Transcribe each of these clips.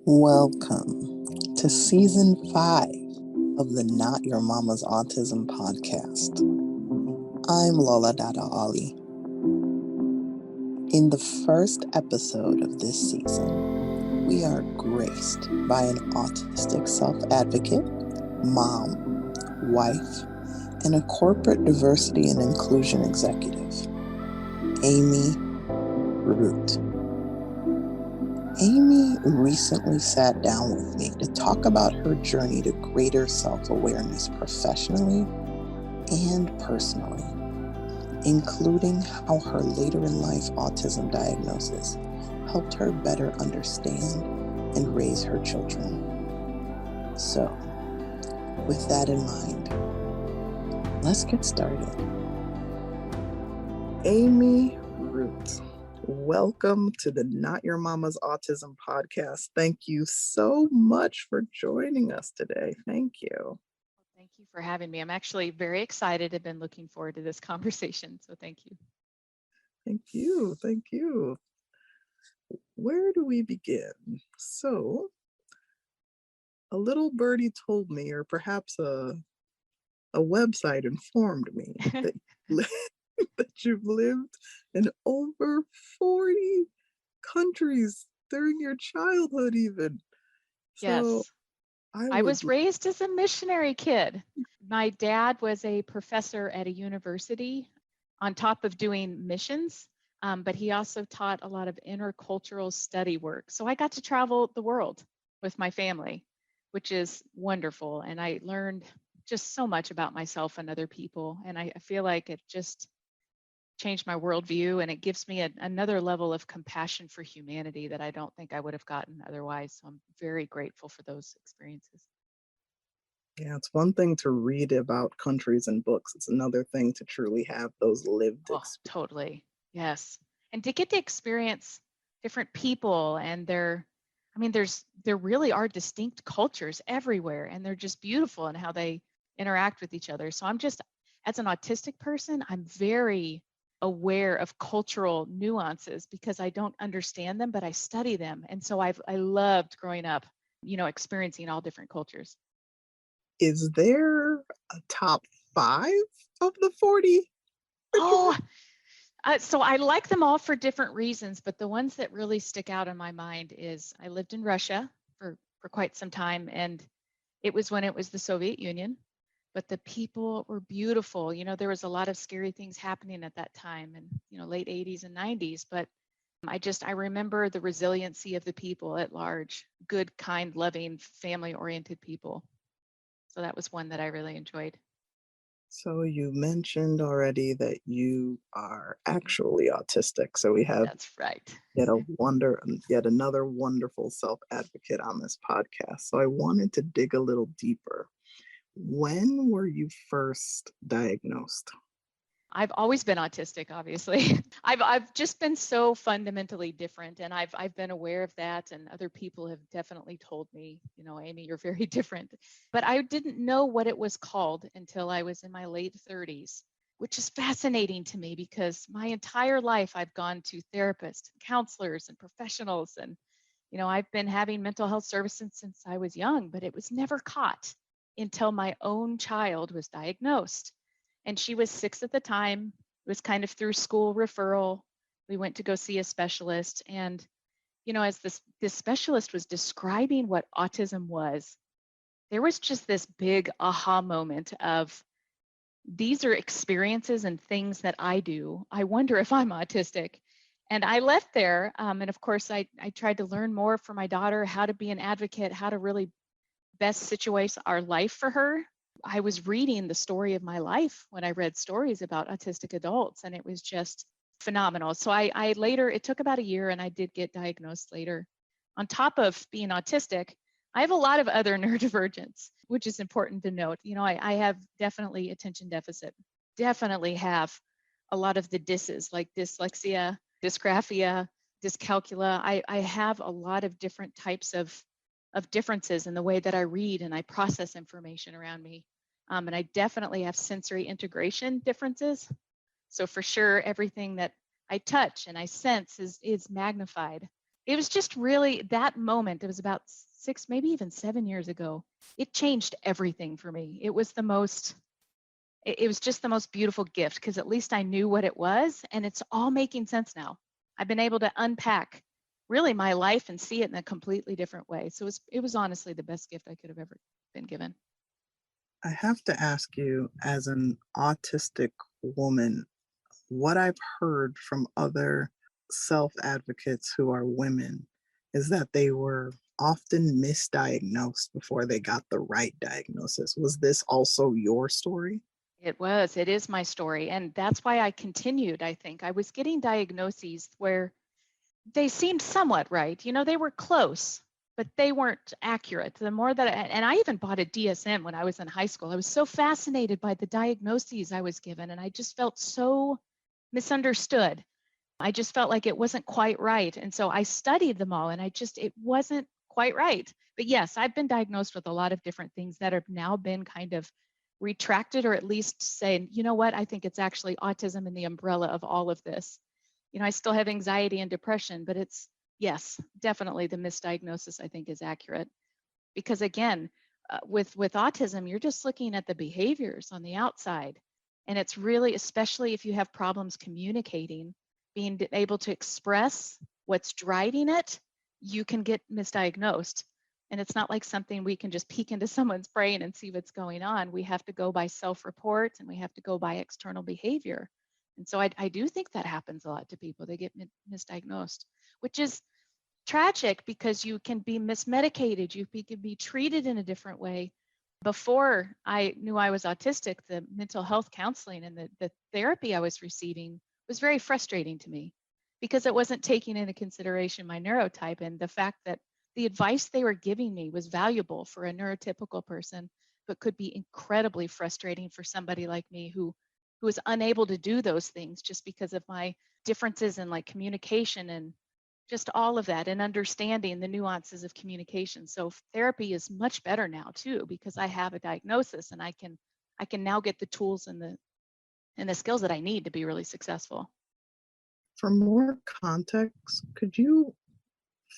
Welcome to Season 5 of the Not Your Mama's Autism podcast. I'm Lola Dada Ali. In the first episode of this season, we are graced by an autistic self-advocate, mom, wife, and a corporate diversity and inclusion executive, Amy Root. Amy recently sat down with me to talk about her journey to greater self-awareness professionally and personally, including how her later in life autism diagnosis helped her better understand and raise her children. So, with that in mind, let's get started. Amy Root, welcome to the Not Your Mama's Autism podcast. Thank you so much for joining us today. Thank you. Thank you for having me. I'm actually very excited. I've been looking forward to this conversation, so thank you. Thank you. Thank you. Where do we begin? So, a little birdie told me, or perhaps a website informed me that you've lived in over 40 countries during your childhood even. So Yes, I was raised as a missionary kid. My dad was a professor at a university on top of doing missions, but he also taught a lot of intercultural study work. So I got to travel the world with my family, which is wonderful. And I learned just so much about myself and other people. And I feel like it just changed my worldview, and it gives me another level of compassion for humanity that I don't think I would have gotten otherwise. So I'm very grateful for those experiences. Yeah, it's one thing to read about countries and books. It's another thing to truly have those lived experiences. Totally. Yes. And to get to experience different people and there really are distinct cultures everywhere, and they're just beautiful in how they interact with each other. So as an autistic person, I'm very aware of cultural nuances because I don't understand them, but I study them. And so I loved growing up, experiencing all different cultures. Is there a top 5 of the 40? So I like them all for different reasons, but the ones that really stick out in my mind is I lived in Russia for quite some time, and it was when it was the Soviet Union, but the people were beautiful. There was a lot of scary things happening at that time, and late 80s and 90s, but I remember the resiliency of the people at large, good, kind, loving, family-oriented people. So that was one that I really enjoyed. So you mentioned already that you are actually autistic. So we have That's right. yet another wonderful self-advocate on this podcast. So I wanted to dig a little deeper. When were you first diagnosed? I've always been autistic, obviously. I've just been so fundamentally different, and I've been aware of that, and other people have definitely told me, Amy, you're very different. But I didn't know what it was called until I was in my late 30s, which is fascinating to me because my entire life I've gone to therapists, and counselors, and professionals, and I've been having mental health services since I was young, but it was never caught until my own child was diagnosed. And she was 6 at the time. It was kind of through school referral. We went to go see a specialist. And, as this specialist was describing what autism was, there was just this big aha moment of, these are experiences and things that I do. I wonder if I'm autistic. And I left there. And of course, I tried to learn more for my daughter, how to be an advocate, how to really best situate our life for her. I was reading the story of my life when I read stories about autistic adults, and it was just phenomenal. So I later, it took about a year, and I did get diagnosed later. On top of being autistic, I have a lot of other neurodivergence, which is important to note. I have definitely attention deficit, definitely have a lot of the disses like dyslexia, dysgraphia, dyscalculia. I have a lot of different types of differences in the way that I read and I process information around me. And I definitely have sensory integration differences. So for sure, everything that I touch and I sense is magnified. It was just really that moment. It was about 6, maybe even 7 years ago. It changed everything for me. It was just the most beautiful gift because at least I knew what it was and it's all making sense now. I've been able to unpack really my life and see it in a completely different way. So it was honestly the best gift I could have ever been given. I have to ask you, as an autistic woman, what I've heard from other self advocates who are women is that they were often misdiagnosed before they got the right diagnosis. Was this also your story? It is my story. And that's why I continued, I think. I was getting diagnoses where they seemed somewhat right. They were close, but they weren't accurate. The more that and I even bought a DSM when I was in high school. I was so fascinated by the diagnoses I was given, and I just felt so misunderstood. I just felt like it wasn't quite right. And so I studied them all, and it wasn't quite right. But yes, I've been diagnosed with a lot of different things that have now been kind of retracted, or at least saying, you know what, I think it's actually autism in the umbrella of all of this. I still have anxiety and depression, but yes, definitely the misdiagnosis I think is accurate. Because again, with autism, you're just looking at the behaviors on the outside. And it's really, especially if you have problems communicating, being able to express what's driving it, you can get misdiagnosed. And it's not like something we can just peek into someone's brain and see what's going on. We have to go by self-report and we have to go by external behavior. And so I do think that happens a lot to people. They get misdiagnosed, which is tragic because you can be mismedicated, can be treated in a different way. Before I knew I was autistic, the mental health counseling and the therapy I was receiving was very frustrating to me because it wasn't taking into consideration my neurotype and the fact that the advice they were giving me was valuable for a neurotypical person, but could be incredibly frustrating for somebody like me who is unable to do those things just because of my differences in like communication and just all of that and understanding the nuances of communication. So therapy is much better now too because I have a diagnosis and I can now get the tools and the skills that I need to be really successful. For more context, could you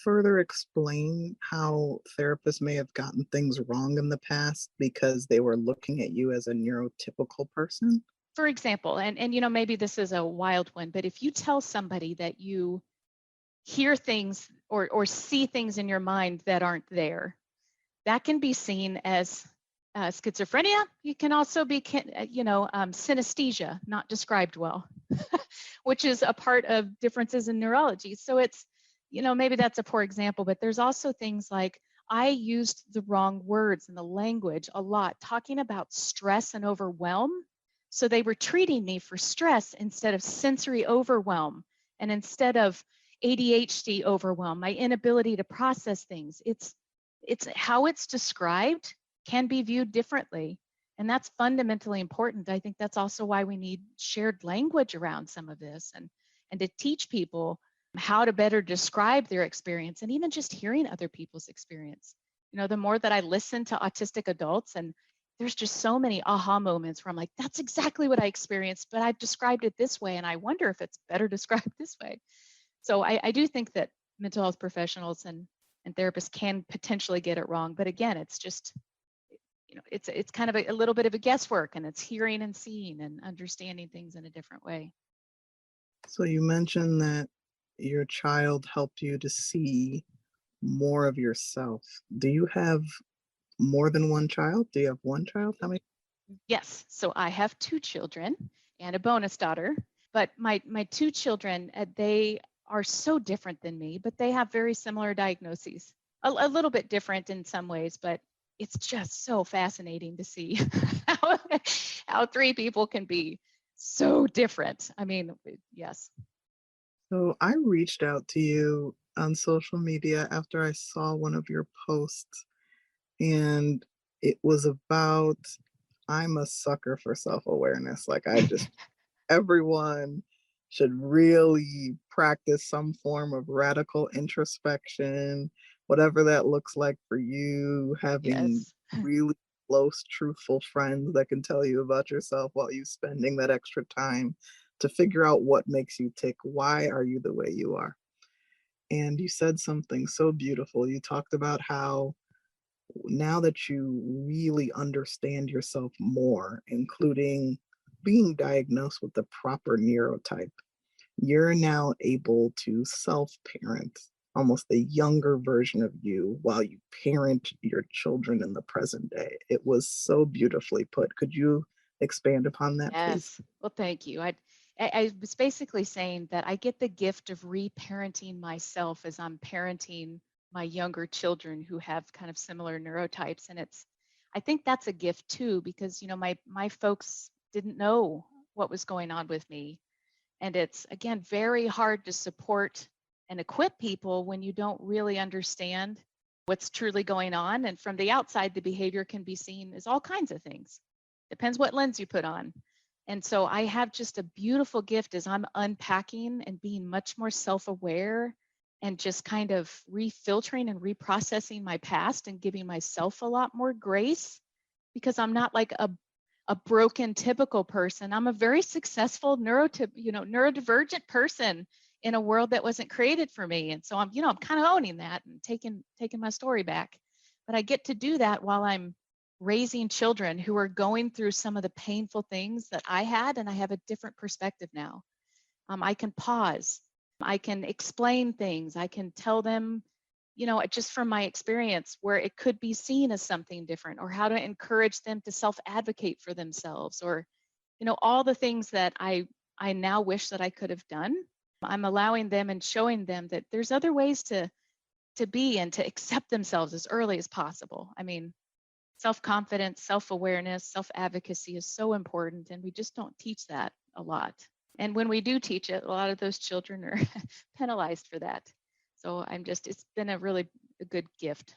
further explain how therapists may have gotten things wrong in the past because they were looking at you as a neurotypical person? For example, and maybe this is a wild one, but if you tell somebody that you hear things or see things in your mind that aren't there, that can be seen as schizophrenia. You can also be, synesthesia, not described well, which is a part of differences in neurology. So it's, maybe that's a poor example, but there's also things like I used the wrong words in the language a lot, talking about stress and overwhelm. So they were treating me for stress instead of sensory overwhelm and instead of ADHD overwhelm, my inability to process things. It's how it's described can be viewed differently. And that's fundamentally important. I think that's also why we need shared language around some of this and to teach people how to better describe their experience and even just hearing other people's experience. The more that I listen to autistic adults, and there's just so many aha moments where I'm like, that's exactly what I experienced, but I've described it this way. And I wonder if it's better described this way. So I do think that mental health professionals and therapists can potentially get it wrong. But again, it's just, it's kind of a little bit of a guesswork and it's hearing and seeing and understanding things in a different way. So you mentioned that your child helped you to see more of yourself. Do you have more than one child? Do you have one child? How many? Yes. So I have two children and a bonus daughter, but my two children, they are so different than me, but they have very similar diagnoses. A little bit different in some ways, but it's just so fascinating to see how, how three people can be so different. I mean, yes. So I reached out to you on social media after I saw one of your posts, and it was about I'm a sucker for self-awareness. Like everyone should really practice some form of radical introspection, whatever that looks like for you, having Yes. really close, truthful friends that can tell you about yourself while you spending that extra time to figure out what makes you tick. Why are you the way you are? And you said something so beautiful. You talked about how now that you really understand yourself more, including being diagnosed with the proper neurotype, you're now able to self parent almost a younger version of you while you parent your children in the present day. It was so beautifully put. Could you expand upon that, please? Yes. Well, thank you. I was basically saying that I get the gift of reparenting myself as I'm parenting my younger children who have kind of similar neurotypes. And I think that's a gift too, because, my folks didn't know what was going on with me. And it's, again, very hard to support and equip people when you don't really understand what's truly going on. And from the outside, the behavior can be seen as all kinds of things. Depends what lens you put on. And so I have just a beautiful gift as I'm unpacking and being much more self aware and just kind of refiltering and reprocessing my past and giving myself a lot more grace because I'm not like a broken typical person. I'm a very successful neurodivergent person in a world that wasn't created for me. And so I'm kind of owning that and taking my story back. But I get to do that while I'm raising children who are going through some of the painful things that I had, and I have a different perspective now. I can pause. I can explain things. I can tell them, just from my experience, where it could be seen as something different, or how to encourage them to self advocate for themselves, or, all the things that I now wish that I could have done. I'm allowing them and showing them that there's other ways to be and to accept themselves as early as possible. I mean, self confidence, self awareness, self advocacy is so important, and we just don't teach that a lot. And when we do teach it, a lot of those children are penalized for that. So it's been a good gift.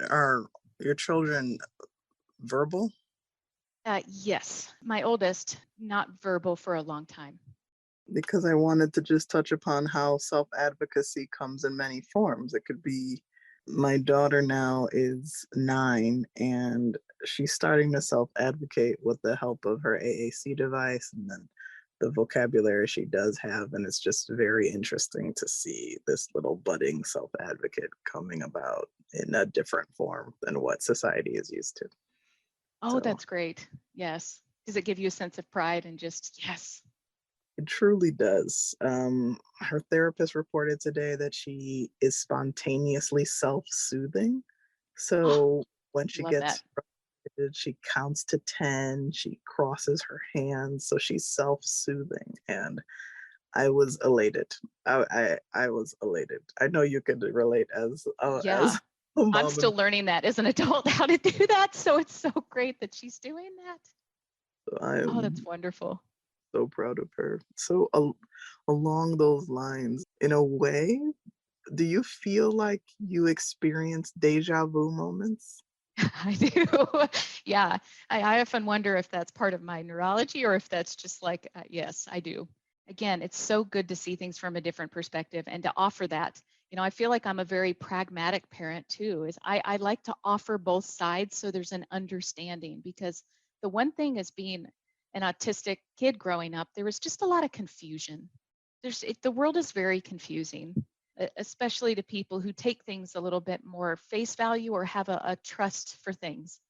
Are your children verbal? Yes, my oldest, not verbal for a long time. Because I wanted to just touch upon how self advocacy comes in many forms. It could be my daughter now is 9 and she's starting to self advocate with the help of her AAC device and then the vocabulary she does have. And it's just very interesting to see this little budding self advocate coming about in a different form than what society is used to. Oh, So that's great. Yes. Does it give you a sense of pride and just, yes? it truly does. Her therapist reported today that she is spontaneously self-soothing. Oh, So when she love gets that. frustrated, she counts to 10, she crosses her hands, so she's self-soothing. And I was elated. I was elated. I know you could relate as Yeah. a I'm mom, and still learning that as an adult how to do that. So it's so great that she's doing that. Oh, that's I'm wonderful. so proud of her. So along those lines, in a way, do you feel like you experience deja vu moments? I do. Yeah. I often wonder if that's part of my neurology or if that's just like, yes, I do. Again, it's so good to see things from a different perspective and to offer that. I feel like I'm a very pragmatic parent too, is I like to offer both sides so there's an understanding because the one thing is being an autistic kid growing up, there was just a lot of confusion. The world is very confusing, especially to people who take things a little bit more face value or have a trust for things.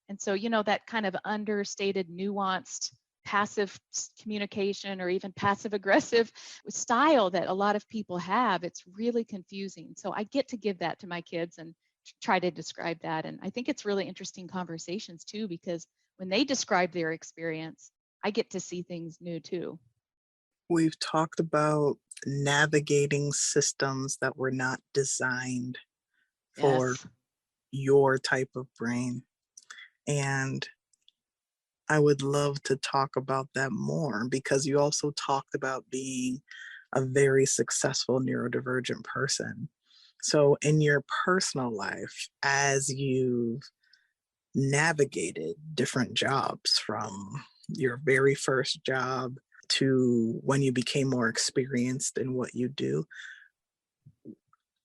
And so, that kind of understated, nuanced, passive communication or even passive aggressive style that a lot of people have, it's really confusing. So I get to give that to my kids and try to describe that. And I think it's really interesting conversations too, because when they describe their experience, I get to see things new too. We've talked about navigating systems that were not designed for Yes. your type of brain. And I would love to talk about that more because you also talked about being a very successful neurodivergent person. So, in your personal life, as you've navigated different jobs from your very first job to when you became more experienced in what you do,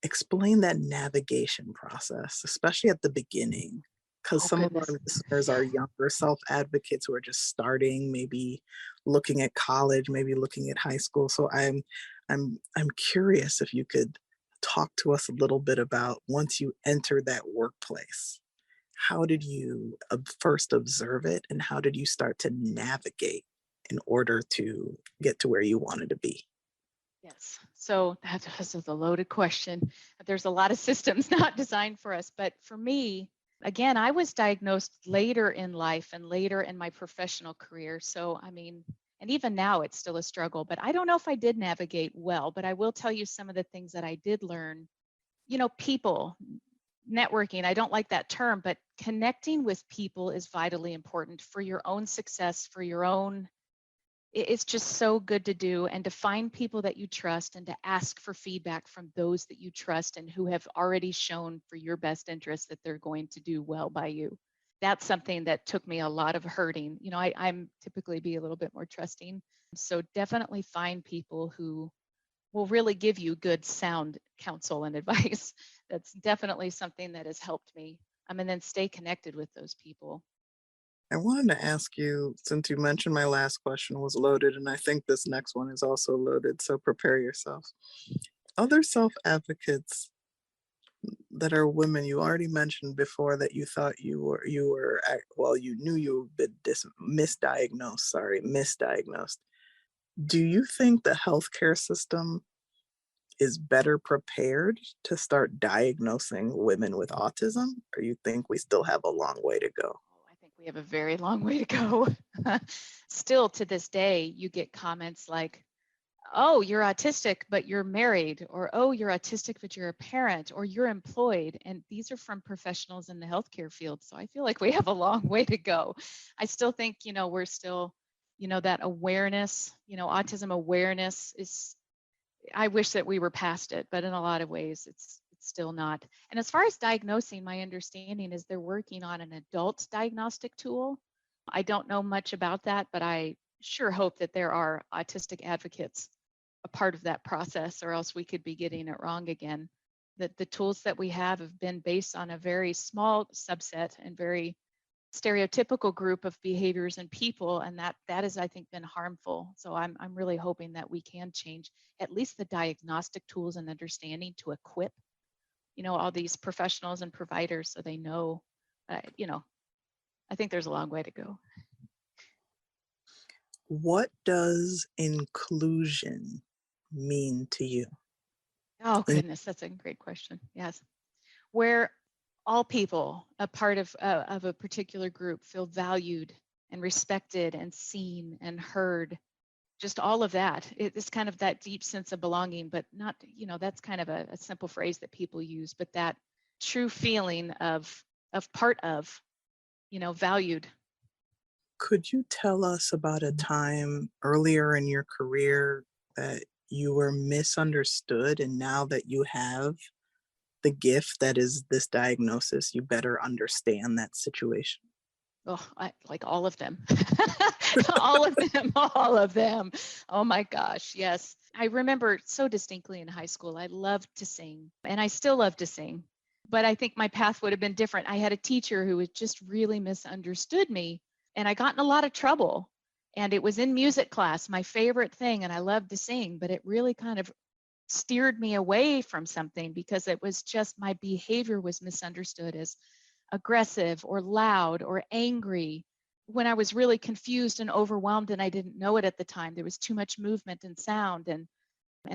explain that navigation process, especially at the beginning, because Oh, some of our goodness. listeners Yeah. are younger self advocates who are just starting, maybe looking at college, maybe looking at high school. So I'm curious if you could talk to us a little bit about once you enter that workplace. How did you first observe it, and how did you start to navigate in order to get to where you wanted to be? Yes. So this is a loaded question. There's a lot of systems not designed for us. But for me, again, I was diagnosed later in life and later in my professional career. So, I mean, and even now it's still a struggle, but I don't know if I did navigate well. But I will tell you some of the things that I did learn. People, networking, I don't like that term, but connecting with people is vitally important for your own success, for your own it's just so good to do and to find people that you trust and to ask for feedback from those that you trust and who have already shown for your best interest that they're going to do well by you. That's something that took me a lot of hurting. I'm typically be a little bit more trusting. So definitely find people who will really give you good sound counsel and advice. That's definitely something that has helped me. And then stay connected with those people. I wanted to ask you, since you mentioned my last question was loaded, and I think this next one is also loaded, so prepare yourself. Other self advocates that are women, you already mentioned before that you thought well, you knew you've been misdiagnosed. Do you think the healthcare system is better prepared to start diagnosing women with autism, or you think we still have a long way to go? Oh, I think we have a very long way to go. Still to this day, you get comments like, oh, you're autistic, but you're married, or oh, you're autistic, but you're a parent, or you're employed. And these are from professionals in the healthcare field. So I feel like we have a long way to go. I still think, we're still, that awareness, autism awareness is I wish that we were past it, but in a lot of ways, it's still not. And as far as diagnosing, my understanding is they're working on an adult diagnostic tool. I don't know much about that, but I sure hope that there are autistic advocates a part of that process, or else we could be getting it wrong again. That the tools that we have been based on a very small subset and very stereotypical group of behaviors and people, and that has, I think, been harmful. So I'm really hoping that we can change at least the diagnostic tools and understanding to equip all these professionals and providers so they know. I think there's a long way to go. What does inclusion mean to you? Oh In goodness, that's a great question. Yes, where all people, a part of a particular group, feel valued and respected and seen and heard, just all of that. It's kind of that deep sense of belonging, but not, that's kind of a simple phrase that people use, but that true feeling of part of, valued. Could you tell us about a time earlier in your career that you were misunderstood, and now that you have the gift that is this diagnosis, you better understand that situation? Oh, I like all of them. All of them, all of them. Oh my gosh, yes. I remember so distinctly in high school, I loved to sing, and I still love to sing. But I think my path would have been different. I had a teacher who had just really misunderstood me, and I got in a lot of trouble. And it was in music class, my favorite thing, and I loved to sing, but it really kind of steered me away from something because it was just my behavior was misunderstood as aggressive or loud or angry when I was really confused and overwhelmed and I didn't know it at the time. There was too much movement and sound, and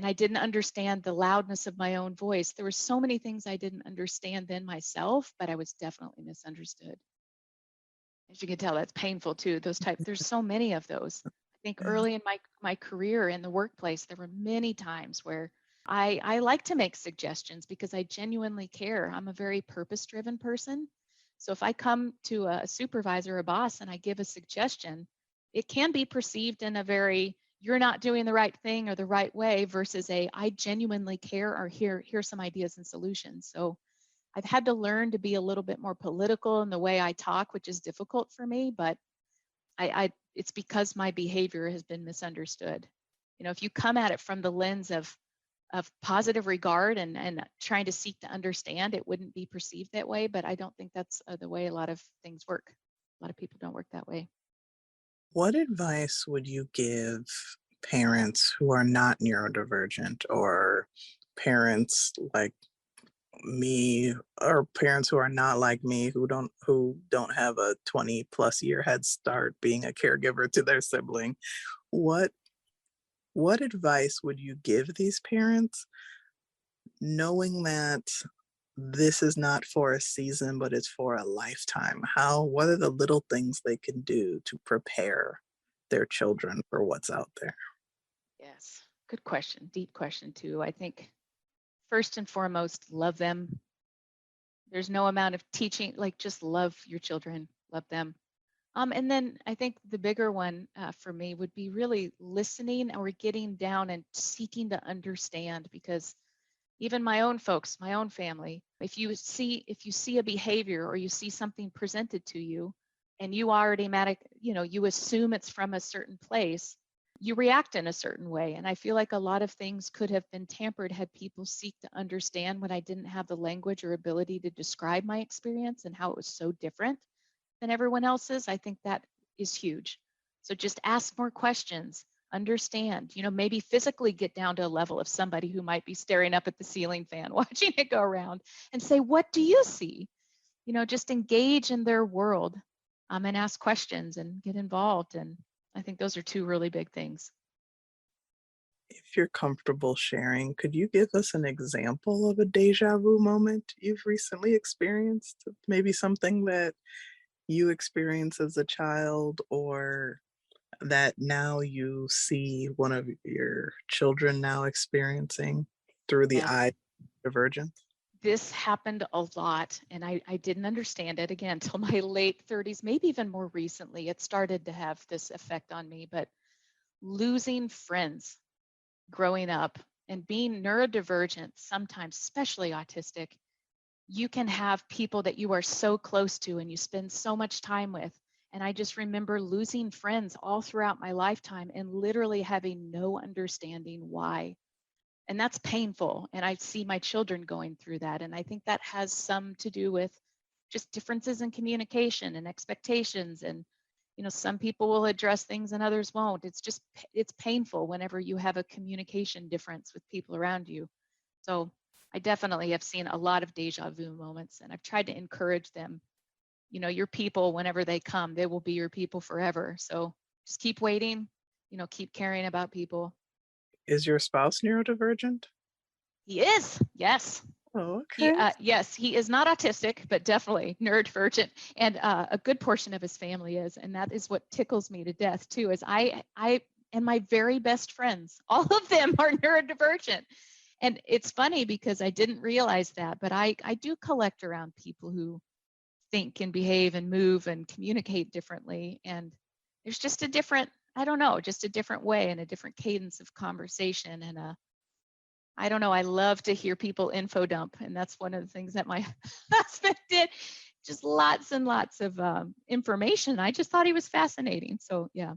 I didn't understand the loudness of my own voice. There were so many things I didn't understand then myself, but I was definitely misunderstood. As you can tell, that's painful too. There's so many of those. I think Yeah. early in my career in the workplace, there were many times where I like to make suggestions because I genuinely care. I'm a very purpose-driven person. So if I come to a supervisor or boss and I give a suggestion, it can be perceived in a very you're not doing the right thing or the right way versus a I genuinely care or here's some ideas and solutions. So I've had to learn to be a little bit more political in the way I talk, which is difficult for me, but I it's because my behavior has been misunderstood. If you come at it from the lens of positive regard and trying to seek to understand, it wouldn't be perceived that way. But I don't think that's the way a lot of things work. A lot of people don't work that way. What advice would you give parents who are not neurodivergent, or parents like me, or parents who are not like me, who don't have a 20+ year head start being a caregiver to their sibling, what what advice would you give these parents, knowing that this is not for a season, but it's for a lifetime? What are the little things they can do to prepare their children for what's out there? Yes. Good question. Deep question, too. I think first and foremost, love them. There's no amount of teaching, like just love your children, love them. And then I think the bigger one for me would be really listening or getting down and seeking to understand, because even my own folks, my own family, if you see a behavior or you see something presented to you and you you assume it's from a certain place, you react in a certain way. And I feel like a lot of things could have been tampered had people seek to understand when I didn't have the language or ability to describe my experience and how it was so different than everyone else's. I think that is huge. So just ask more questions, understand, maybe physically get down to a level of somebody who might be staring up at the ceiling fan, watching it go around, and say, what do you see? Just engage in their world, and ask questions and get involved. And I think those are two really big things. If you're comfortable sharing, could you give us an example of a deja vu moment you've recently experienced? Maybe something that you experienced as a child, or that now you see one of your children now experiencing through the Yes. eye of divergence? This happened a lot, and I didn't understand it again until my late 30s, maybe even more recently. It started to have this effect on me, but losing friends growing up and being neurodivergent, sometimes, especially autistic, you can have people that you are so close to and you spend so much time with. And I just remember losing friends all throughout my lifetime and literally having no understanding why. And that's painful. And I see my children going through that. And I think that has some to do with just differences in communication and expectations. And some people will address things and others won't. It's painful whenever you have a communication difference with people around you. So I definitely have seen a lot of deja vu moments, and I've tried to encourage them. Your people, whenever they come, they will be your people forever. So just keep waiting, keep caring about people. Is your spouse neurodivergent? He is, yes. Oh, okay. Yes, he is not autistic, but definitely neurodivergent, and a good portion of his family is, and that is what tickles me to death too. Is I and my very best friends, all of them are neurodivergent, and it's funny because I didn't realize that, but I do collect around people who think and behave and move and communicate differently, and there's just a different, I don't know, just a different way and a different cadence of conversation, and I don't know. I love to hear people info dump, and that's one of the things that my husband did. Just lots and lots of information. I just thought he was fascinating. So yeah,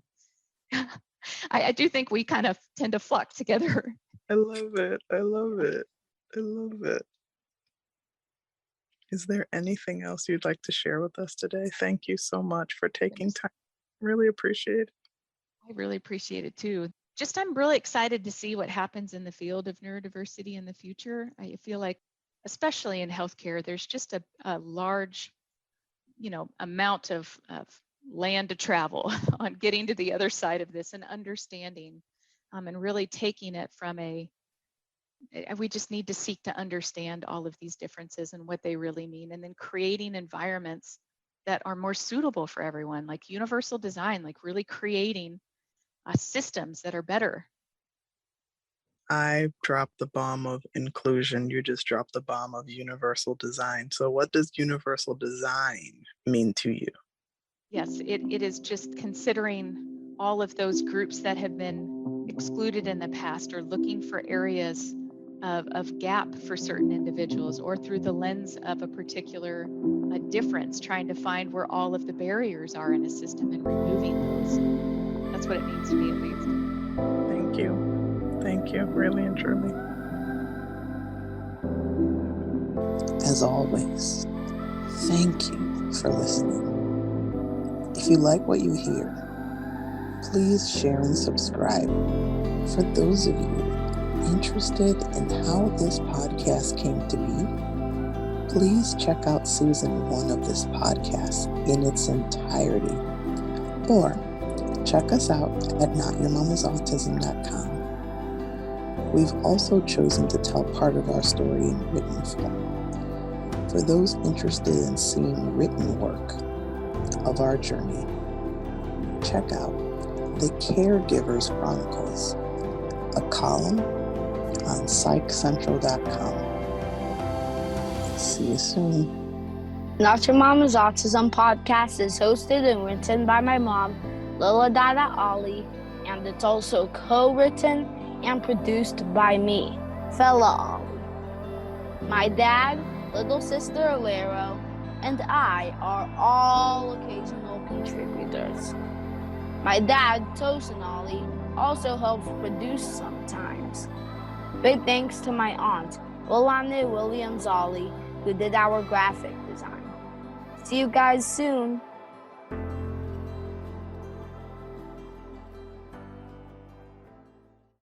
I do think we kind of tend to flock together. I love it. I love it. I love it. Is there anything else you'd like to share with us today? Thank you so much for taking Goodness, time. Really appreciate it. I really appreciate it too. Just I'm really excited to see what happens in the field of neurodiversity in the future. I feel like, especially in healthcare, there's just a large amount of land to travel on getting to the other side of this and understanding, and really taking it from we just need to seek to understand all of these differences and what they really mean, and then creating environments that are more suitable for everyone, like universal design, like really creating systems that are better. I dropped the bomb of inclusion. You just dropped the bomb of universal design. So, what does universal design mean to you? Yes, it is just considering all of those groups that have been excluded in the past, or looking for areas of gap for certain individuals, or through the lens of a particular difference, trying to find where all of the barriers are in a system and removing those. That's what it means to me, at least. Thank you. Thank you, really and truly. As always, thank you for listening. If you like what you hear, please share and subscribe. For those of you interested in how this podcast came to be, please check out season 1 of this podcast in its entirety, or check us out at notyourmamasautism.com. We've also chosen to tell part of our story in written form. For those interested in seeing written work of our journey, check out The Caregiver's Chronicles, a column on psychcentral.com. See you soon. Not Your Mama's Autism podcast is hosted and written by my mom, Lila Dada Ali, and it's also co-written and produced by me, Fella Ali. My dad, little sister Alero, and I are all occasional contributors. My dad, Tosin Ali, also helps produce sometimes. Big thanks to my aunt, Olane Williams Ali, who did our graphic design. See you guys soon.